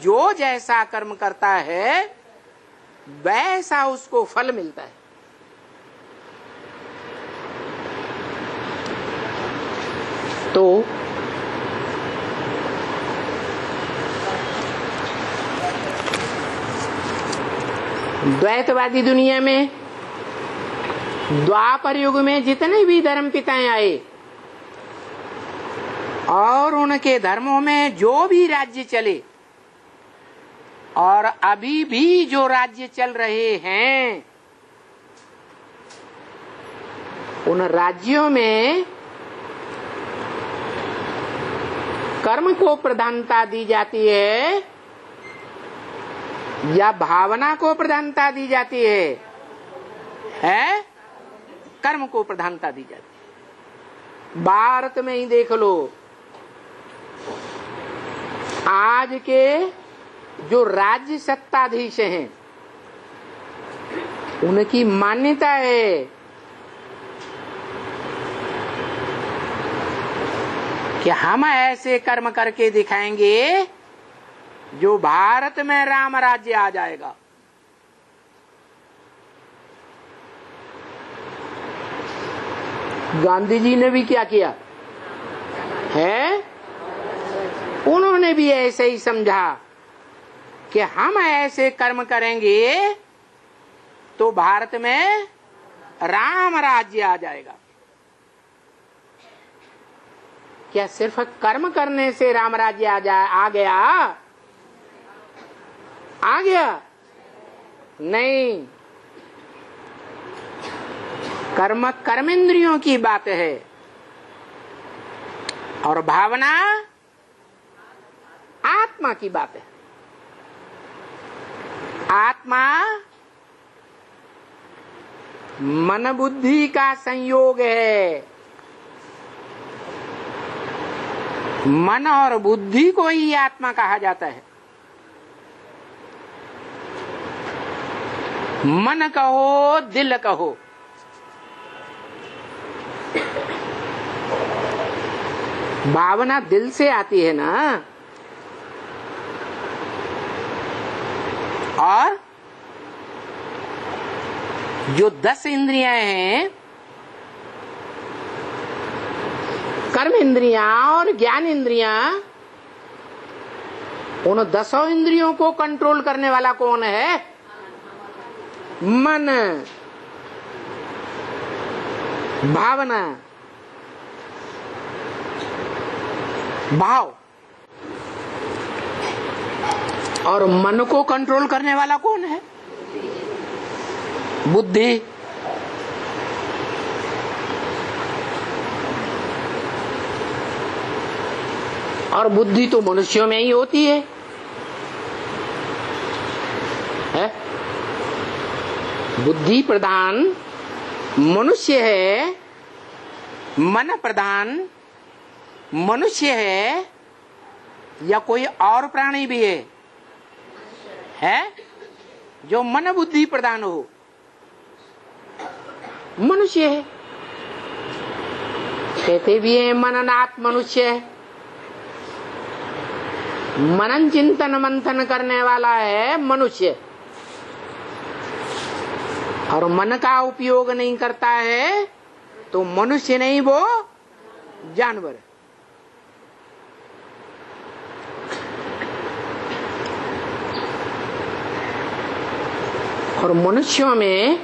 जो जैसा कर्म करता है वैसा उसको फल मिलता है। तो द्वैतवादी दुनिया में द्वापर युग में जितने भी धर्म पिताएं आए और उनके धर्मों में जो भी राज्य चले और अभी भी जो राज्य चल रहे हैं, उन राज्यों में कर्म को प्रधानता दी जाती है या भावना को प्रधानता दी जाती है? कर्म को प्रधानता दी जाती है। भारत में ही देख लो, आज के जो राज्य सत्ताधीश हैं उनकी मान्यता है कि हम ऐसे कर्म करके दिखाएंगे जो भारत में राम राज्य आ जाएगा। गांधी जी ने भी क्या किया है? उन्होंने भी ऐसे ही समझा कि हम ऐसे कर्म करेंगे तो भारत में राम राज्य आ जाएगा। क्या सिर्फ कर्म करने से राम राज्य आ गया? नहीं, कर्म कर्मेंद्रियों की बात है और भावना आत्मा की बात है। आत्मा मन बुद्धि का संयोग है। मन और बुद्धि को ही आत्मा कहा जाता है। मन कहो, दिल कहो, भावना दिल से आती है ना। और जो 10 इंद्रियां हैं, कर्म इंद्रियां और ज्ञान इंद्रियां, उन 10 इंद्रियों को कंट्रोल करने वाला कौन है? मन, भावना, भाव। और मन को कंट्रोल करने वाला कौन है? बुद्धि। और बुद्धि तो मनुष्यों में ही होती है? बुद्धि प्रधान मनुष्य है, मन प्रधान मनुष्य है या कोई और प्राणी भी है जो मन बुद्धि प्रधान हो? मनुष्य है। कहते भी है मननात् मनुष्य है। मनन चिंतन मंथन करने वाला है मनुष्य, और मन का उपयोग नहीं करता है तो मनुष्य नहीं, वो जानवर। और मनुष्यों में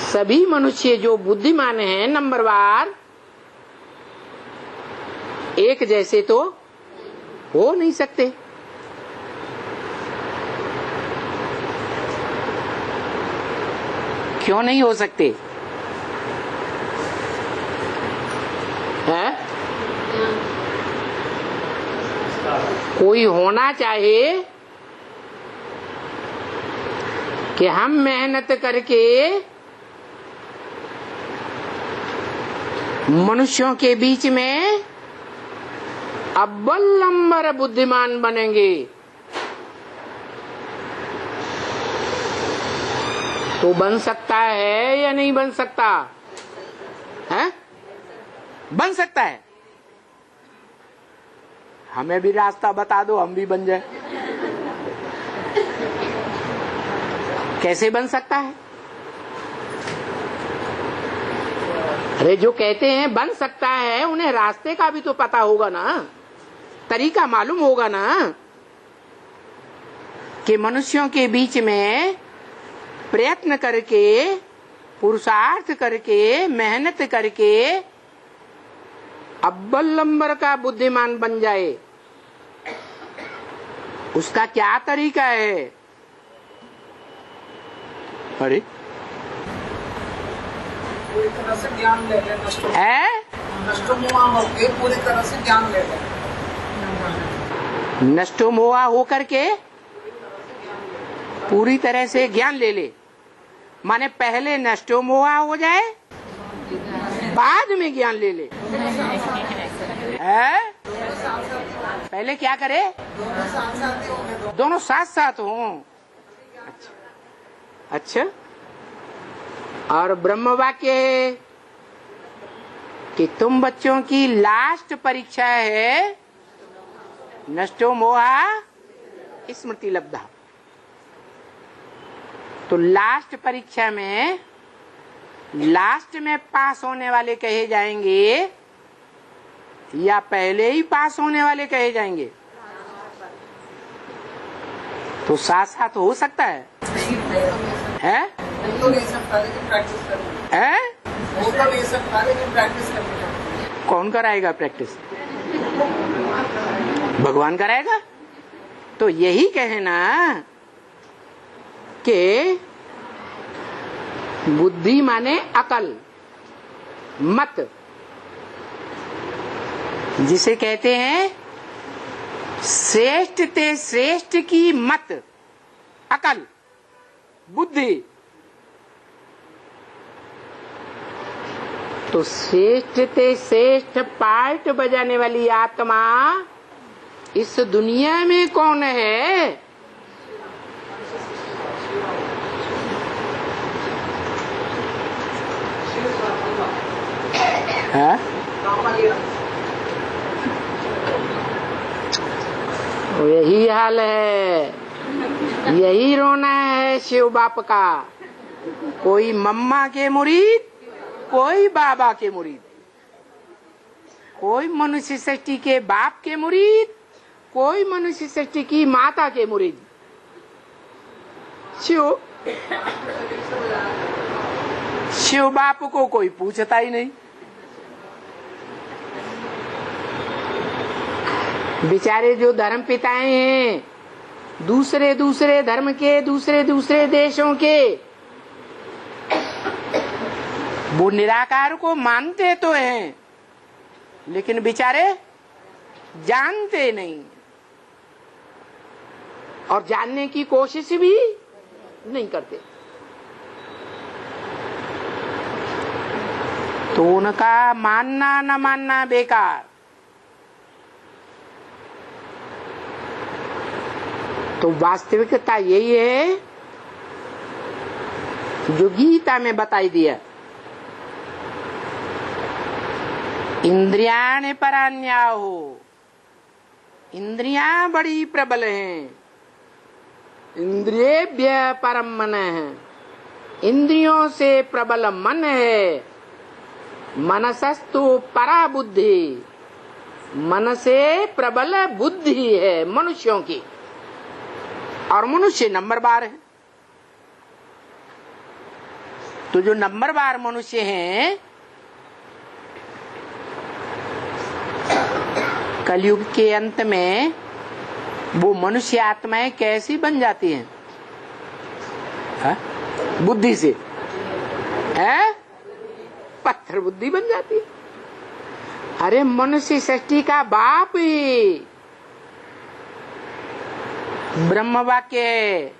सभी मनुष्य जो बुद्धिमान हैं नंबरवार एक जैसे तो हो नहीं सकते। क्यों नहीं हो सकते? है? कोई होना चाहिए कि हम मेहनत करके मनुष्यों के बीच में अव्वल नंबर बुद्धिमान बनेंगे, तो बन सकता है या नहीं बन सकता है? बन सकता है। हमें भी रास्ता बता दो, हम भी बन जाए। कैसे बन सकता है? अरे जो कहते हैं बन सकता है, उन्हें रास्ते का भी तो पता होगा ना, तरीका मालूम होगा ना, कि मनुष्यों के बीच में प्रयत्न करके, पुरुषार्थ करके, मेहनत करके अव्वल नंबर का बुद्धिमान बन जाए। उसका क्या तरीका है? अरे पूरी तरह से ज्ञान ले ले, नष्टोमोहा होके पूरी तरह से ज्ञान ले ले। नष्टोमोहा होकर के पूरी तरह से ज्ञान ले ले, माने पहले नष्टोमोहा हो जाए, बाद में ज्ञान ले ले। है? पहले क्या करे? दोनों साथ साथ हों। अच्छा, और ब्रह्म वाक्य है कि तुम बच्चों की लास्ट परीक्षा है नष्टो मोहा स्मृति लब्धा। तो लास्ट परीक्षा में लास्ट में पास होने वाले कहे जाएंगे या पहले ही पास होने वाले कहे जाएंगे? तो साथ साथ हो सकता है? तो नहीं सकता, लेकिन प्रैक्टिस करनी है? वो तो नहीं सकता, लेकिन प्रैक्टिस करनी है। कौन कराएगा प्रैक्टिस? भगवान कराएगा। तो यही कहना कि बुद्धि माने अकल, मत, जिसे कहते हैं श्रेष्ठ ते श्रेष्ठ की मत, अकल, बुद्धि। तो श्रेष्ठ ते श्रेष्ठ पार्ट बजाने वाली आत्मा इस दुनिया में कौन है? है? यही हाल है, यही रोना है शिव बाप का। कोई मम्मा के मुरीद, कोई बाबा के मुरीद, कोई मनुष्य सृष्टि के बाप के मुरीद, कोई मनुष्य सृष्टि की माता के मुरीद। शिव बाप को कोई पूछता ही नहीं। बेचारे जो धर्म पिताएं हैं, दूसरे दूसरे धर्म के, दूसरे दूसरे देशों के, वो निराकार को मानते तो हैं, लेकिन बेचारे जानते नहीं और जानने की कोशिश भी नहीं करते। तो उनका मानना न मानना बेकार। तो वास्तविकता यही है जो गीता में बताई दिया। इंद्रियाणि परान्याहो, इंद्रियां बड़ी प्रबल हैं, इंद्रियेभ्यः परम मनः, इंद्रियों से प्रबल मन है। मनसस्तु परा बुद्धि, मन से प्रबल बुद्धि है मनुष्यों की, और मनुष्य नंबर बार है। तो जो नंबर बार मनुष्य हैं, कलयुग के अंत में वो मनुष्य आत्माएं कैसी बन जाती हैं? हा? बुद्धि से है, पत्थर बुद्धि बन जाती है। अरे मनुष्य सृष्टि का बाप ही ब्रह्म वाक्य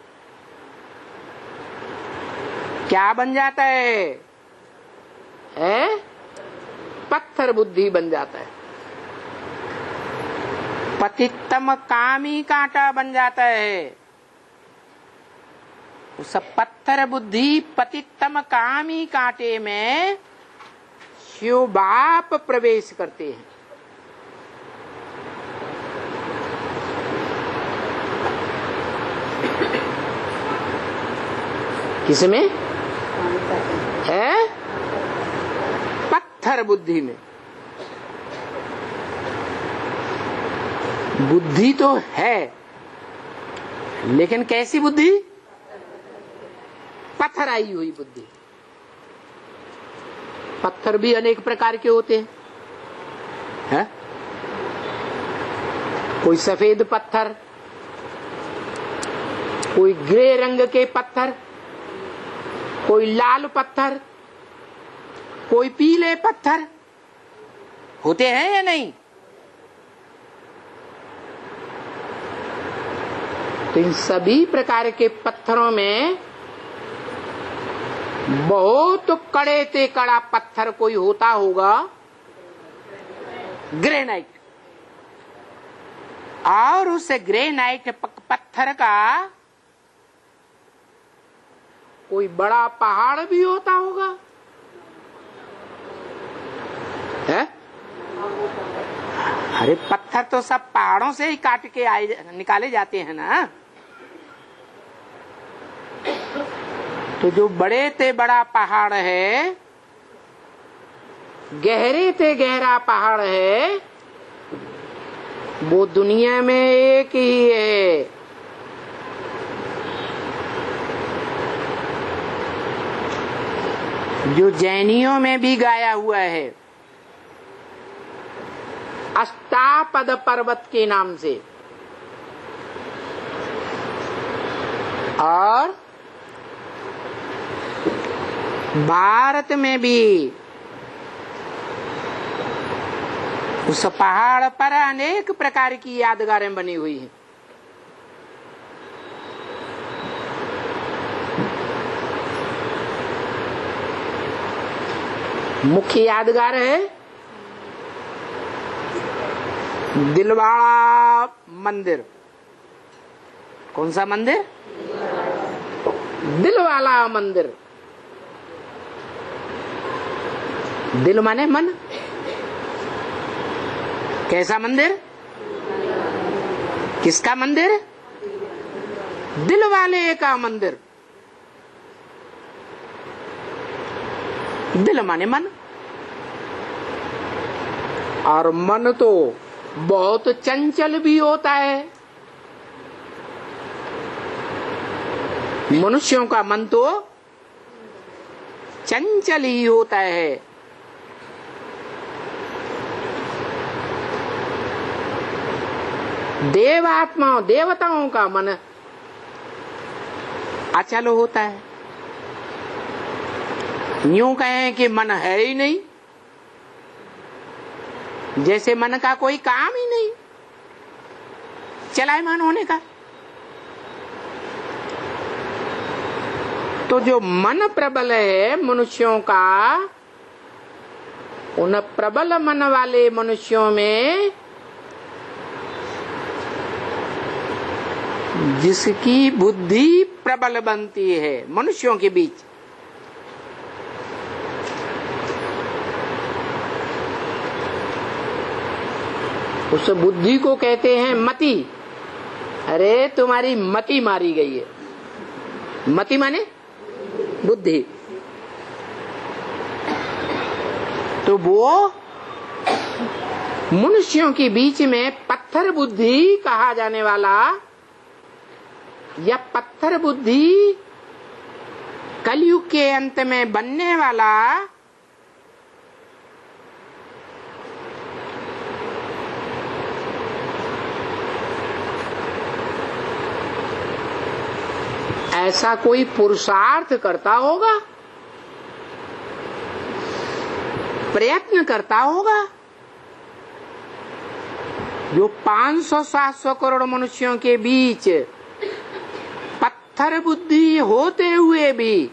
क्या बन जाता है? पत्थर बुद्धि बन जाता है। पतितम कामी कांटा बन जाता है। उस पत्थर बुद्धि पतितम कामी कांटे में शिव बाप प्रवेश करते हैं। किसमें है? पत्थर बुद्धि में। बुद्धि तो है, लेकिन कैसी बुद्धि? पत्थर आई हुई बुद्धि। पत्थर भी अनेक प्रकार के होते हैं, है? कोई सफेद पत्थर, कोई ग्रे रंग के पत्थर, कोई लाल पत्थर, कोई पीले पत्थर होते हैं या नहीं? तो इन सभी प्रकार के पत्थरों में बहुत कड़े से कड़ा पत्थर कोई होता होगा, ग्रेनाइट। और उस ग्रेनाइट पत्थर का कोई बड़ा पहाड़ भी होता होगा, है? अरे पत्थर तो सब पहाड़ों से ही काट के निकाले जाते हैं ना। तो जो बड़े ते बड़ा पहाड़ है, गहरे ते गहरा पहाड़ है, वो दुनिया में एक ही है। जो जैनियों में भी गाया हुआ है, अष्टापद पर्वत के नाम से। और भारत में भी उस पहाड़ पर अनेक प्रकार की यादगारें बनी हुई हैं। मुख्य यादगार है दिलवाड़ा मंदिर। कौन सा मंदिर? दिलवाला मंदिर। दिल माने मन। कैसा मंदिर? किसका मंदिर? दिल वाले का मंदिर। दिल माने मन। और मन तो बहुत चंचल भी होता है। मनुष्यों का मन तो चंचल ही होता है। देवात्माओं देवताओं का मन अचल होता है। यूं कहें कि मन है ही नहीं, जैसे मन का कोई काम ही नहीं, चलायमान होने का। तो जो मन प्रबल है मनुष्यों का, उन प्रबल मन वाले मनुष्यों में जिसकी बुद्धि प्रबल बनती है मनुष्यों के बीच, उस बुद्धि को कहते हैं मति। अरे तुम्हारी मति मारी गई है। मति माने बुद्धि। तो वो मनुष्यों के बीच में पत्थर बुद्धि कहा जाने वाला, या पत्थर बुद्धि कलयुग के अंत में बनने वाला ऐसा कोई पुरुषार्थ करता होगा, प्रयत्न करता होगा, जो 500-700 करोड़ मनुष्यों के बीच पत्थर बुद्धि होते हुए भी,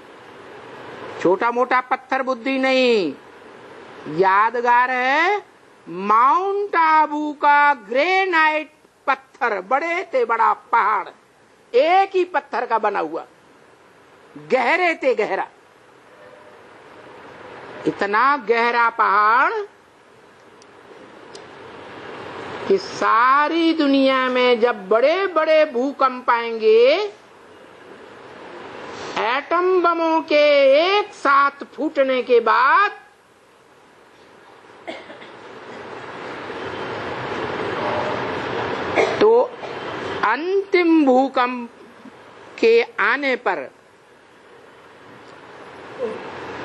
छोटा मोटा पत्थर बुद्धि नहीं, यादगार है माउंट आबू का ग्रेनाइट पत्थर, बड़े ते बड़ा पहाड़, एक ही पत्थर का बना हुआ, गहरे ते गहरा। इतना गहरा पहाड़ कि सारी दुनिया में जब बड़े बड़े भूकंप आएंगे, एटम बमों के एक साथ फूटने के बाद तो अंतिम भूकंप के आने पर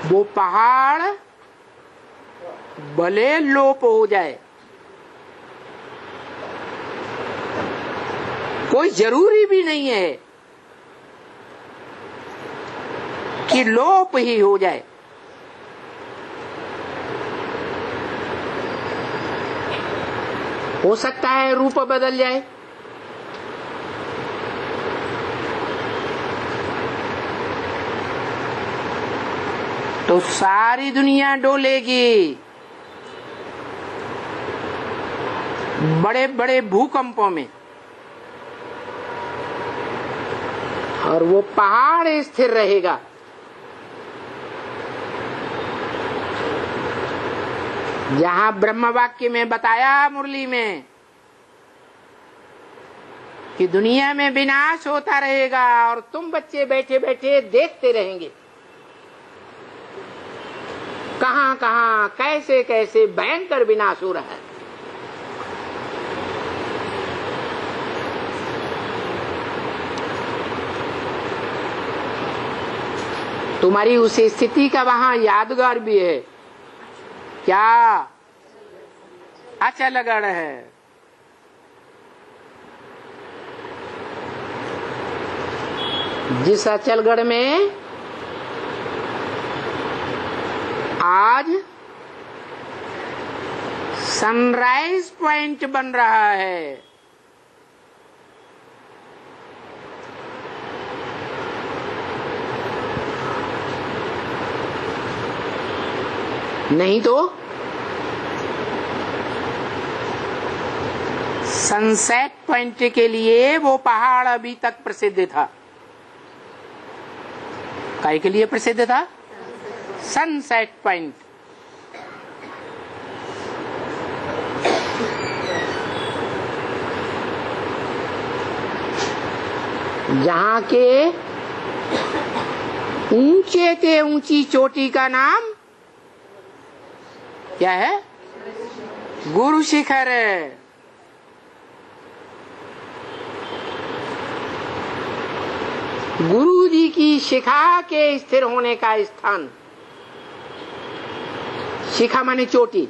वो पहाड़ भले लोप हो जाए, कोई जरूरी भी नहीं है कि लोप ही हो जाए। हो सकता है रूप बदल जाए, तो सारी दुनिया डोलेगी। बड़े बड़े भूकंपों में, और वो पहाड़ स्थिर रहेगा। जहां ब्रह्म वाक्य में बताया मुरली में कि दुनिया में विनाश होता रहेगा और तुम बच्चे बैठे बैठे देखते रहेंगे कहां कहां कैसे कैसे भयंकर विनाश हो रहा है। तुम्हारी उस स्थिति का वहां यादगार भी है। क्या? अचलगढ़ है। जिस अचलगढ़ में आज सनराइज पॉइंट बन रहा है, नहीं तो सनसेट पॉइंट के लिए वो पहाड़ अभी तक प्रसिद्ध था। काय के लिए प्रसिद्ध था? Sunset point. जहां के ऊंचे से ऊंची चोटी का नाम क्या है? गुरु शिखर है। गुरु जी की शिखा के स्थिर होने का स्थान। शिखा माने चोटी।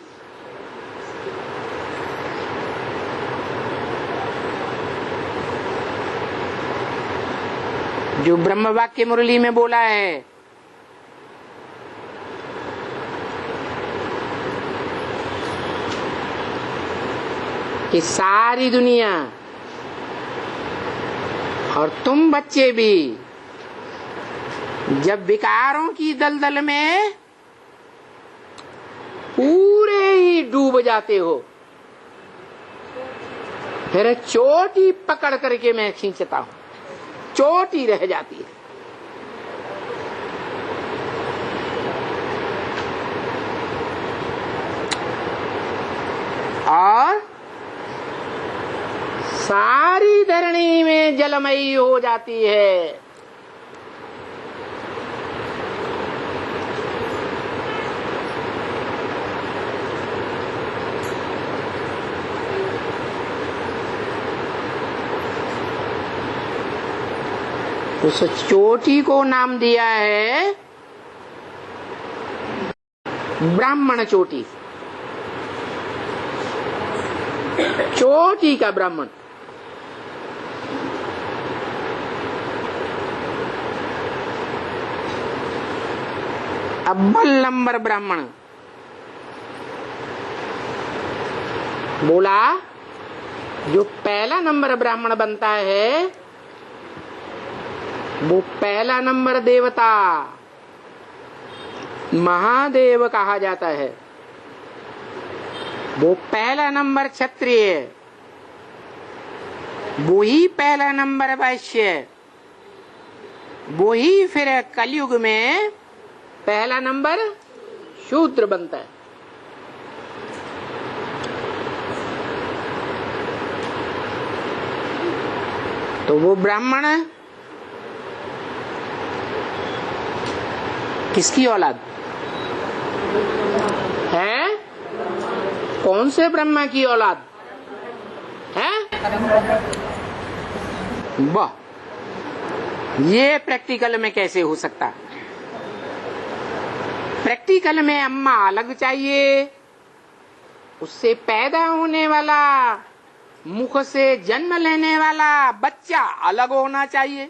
जो ब्रह्म वाक्य मुरली में बोला है कि सारी दुनिया और तुम बच्चे भी जब विकारों की दलदल में पूरे ही डूब जाते हो, फिर चोटी पकड़ करके मैं खींचता हूं, चोटी रह जाती है। और सारी धरणी में जलमयी हो जाती है। उस चोटी को नाम दिया है ब्राह्मण चोटी। चोटी का ब्राह्मण। अव्वल नंबर ब्राह्मण। बोला जो पहला नंबर ब्राह्मण बनता है वो पहला नंबर देवता महादेव कहा जाता है। वो पहला नंबर क्षत्रिय, वो ही पहला नंबर वैश्य, वो ही फिर कलयुग में पहला नंबर शूद्र बनता है। तो वो ब्राह्मण किसकी औलाद है? कौन से ब्रह्मा की औलाद है? वाह, ये प्रैक्टिकल में कैसे हो सकता? प्रैक्टिकल में अम्मा अलग चाहिए, उससे पैदा होने वाला, मुख से जन्म लेने वाला बच्चा अलग होना चाहिए।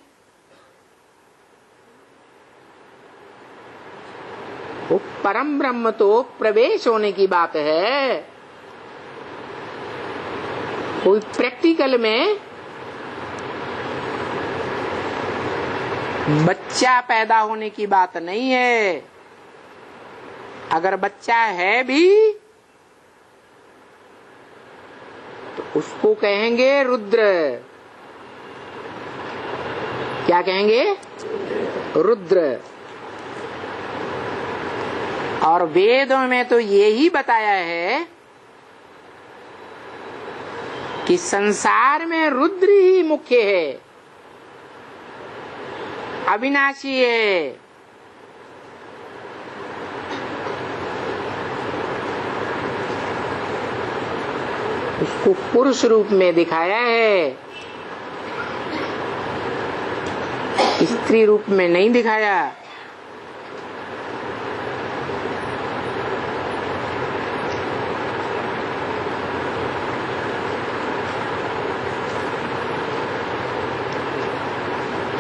वो परम ब्रह्म तो प्रवेश होने की बात है, कोई प्रैक्टिकल में बच्चा पैदा होने की बात नहीं है। अगर बच्चा है भी तो उसको कहेंगे रुद्र। क्या कहेंगे? रुद्र। और वेदों में तो यही बताया है कि संसार में रुद्र ही मुख्य है, अविनाशी है। उसको पुरुष रूप में दिखाया है, स्त्री रूप में नहीं दिखाया।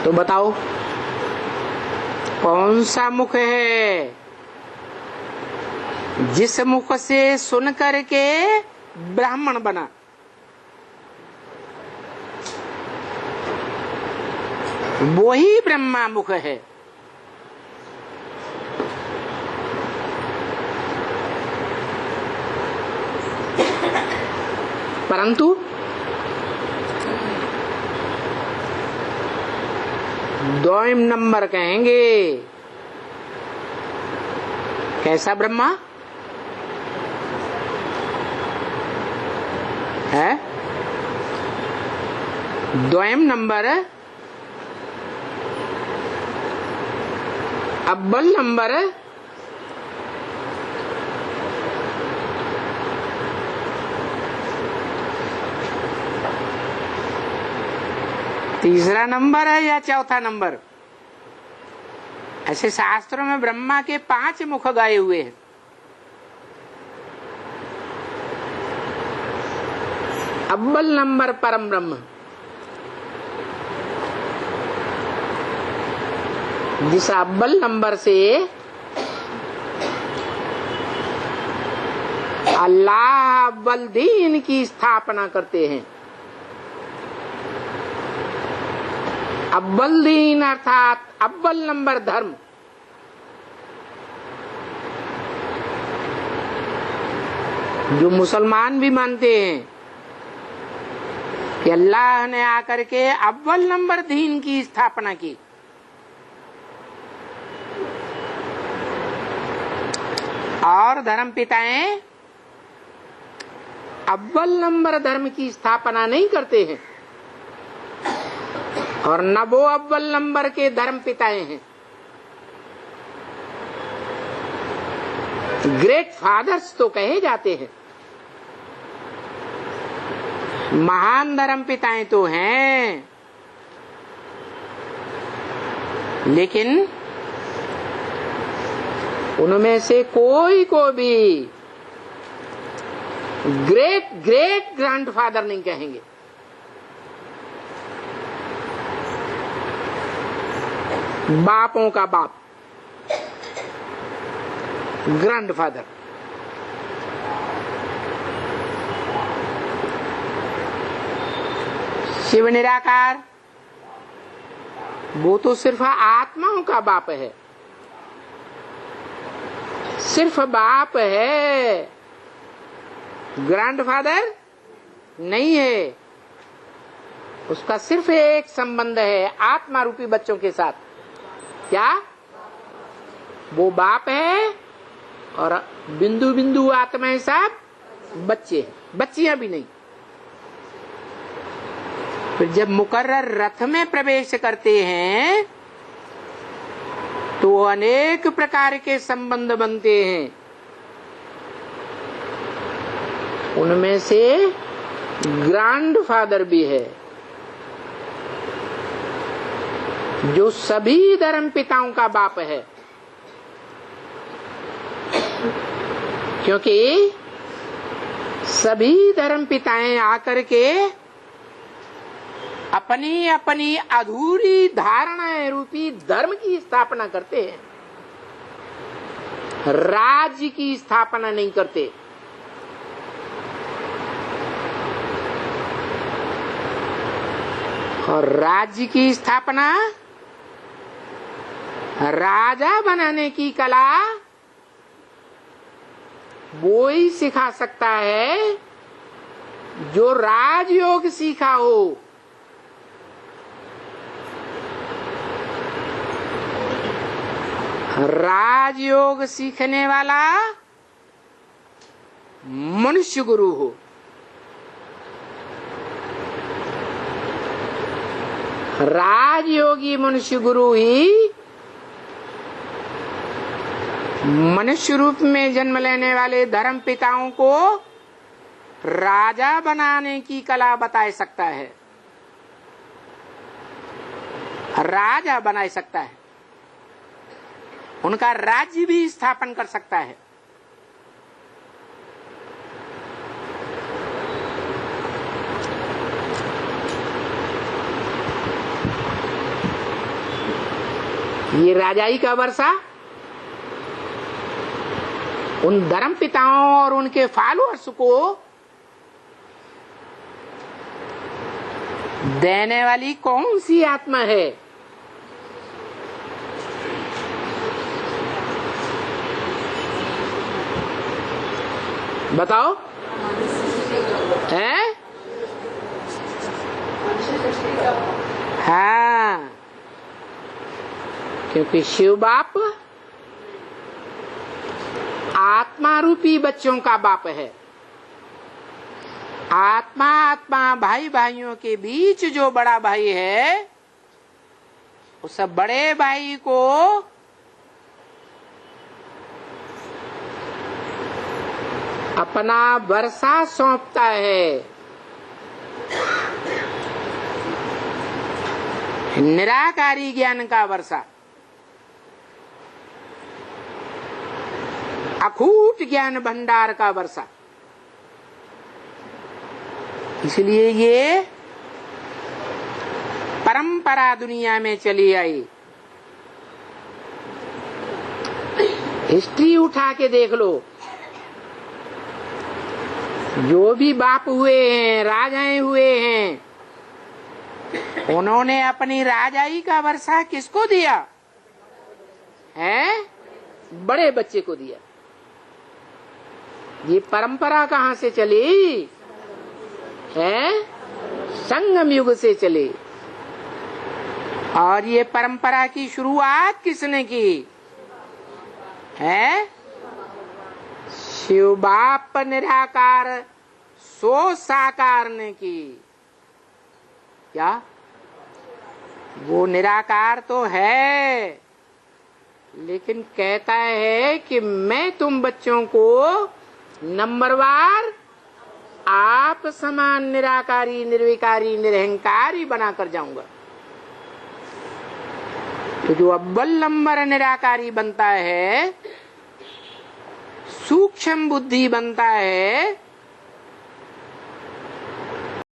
तो बताओ कौन सा मुख है जिस मुख से सुन करके ब्राह्मण बना? वो ही ब्रह्मा मुख है। परंतु द्वैम नंबर कहेंगे। कैसा ब्रह्मा है? द्वैम नंबर, अव्वल नंबर, तीसरा नंबर है या चौथा नंबर? ऐसे शास्त्रों में ब्रह्मा के 5 मुख गाए हुए हैं। अव्वल नंबर परम ब्रह्म, जिस अव्वल नंबर से अल्लाह अव्वल दीन की स्थापना करते हैं। अव्वल दीन अर्थात अव्वल नंबर धर्म। जो मुसलमान भी मानते हैं कि अल्लाह ने आकर के अव्वल नंबर दीन की स्थापना की। और धर्म पिताएं अव्वल नंबर धर्म की स्थापना नहीं करते हैं, और न वो अव्वल नंबर के धर्म पिताएं हैं। ग्रेट फादर्स तो कहे जाते हैं, महान धर्म पिताएं तो हैं, लेकिन उनमें से कोई को भी ग्रेट ग्रेट ग्रैंडफादर नहीं कहेंगे। बापों का बाप, ग्रैंडफादर। शिव निराकार वो तो सिर्फ आत्माओं का बाप है, सिर्फ बाप है, ग्रैंडफादर नहीं है। उसका सिर्फ एक संबंध है आत्मा रूपी बच्चों के साथ। क्या? वो बाप है और बिंदु बिंदु आत्माएं सब बच्चे हैं, बच्चियां भी नहीं। फिर जब मुकर्रर रथ में प्रवेश करते हैं तो अनेक प्रकार के संबंध बनते हैं। उनमें से ग्रैंडफादर भी है, जो सभी धर्म पिताओं का बाप है, क्योंकि सभी धर्म पिताएं आकर के अपनी अपनी अधूरी धारणाएं रूपी धर्म की स्थापना करते हैं, राज्य की स्थापना नहीं करते। और राज्य की स्थापना, राजा बनाने की कला वो ही सिखा सकता है जो राजयोग सीखा हो। राजयोग सीखने वाला मनुष्य गुरु हो। राजयोगी मनुष्य गुरु ही मनुष्य रूप में जन्म लेने वाले धर्म पिताओं को राजा बनाने की कला बता सकता है, राजा बना सकता है, उनका राज्य भी स्थापन कर सकता है। ये राजाई का वर्षा उन धर्म पिताओं और उनके फॉलोअर्स को देने वाली कौन सी आत्मा है? बताओ। है? हाँ, क्योंकि शिव बाप आत्मा रूपी बच्चों का बाप है। आत्मा आत्मा भाई भाइयों के बीच जो बड़ा भाई है, उस बड़े भाई को अपना वर्षा सौंपता है। निराकारी ज्ञान का वर्षा, अखूट ज्ञान भंडार का वर्षा। इसलिए ये परंपरा दुनिया में चली आई। हिस्ट्री उठा के देख लो, जो भी बाप हुए हैं, राजाएं हुए हैं, उन्होंने अपनी राजाई का वर्षा किसको दिया है? बड़े बच्चे को दिया। ये परंपरा कहाँ से चली है? संगम युग से चली। और ये परंपरा की शुरुआत किसने की है? शिव बाप निराकार सो साकार ने की। क्या वो निराकार तो है, लेकिन कहता है कि मैं तुम बच्चों को नंबरवार आप समान निराकारी, निर्विकारी, निरहंकारी बनाकर जाऊंगा। तो जो अव्वल नंबर निराकारी बनता है, सूक्ष्म बुद्धि बनता है,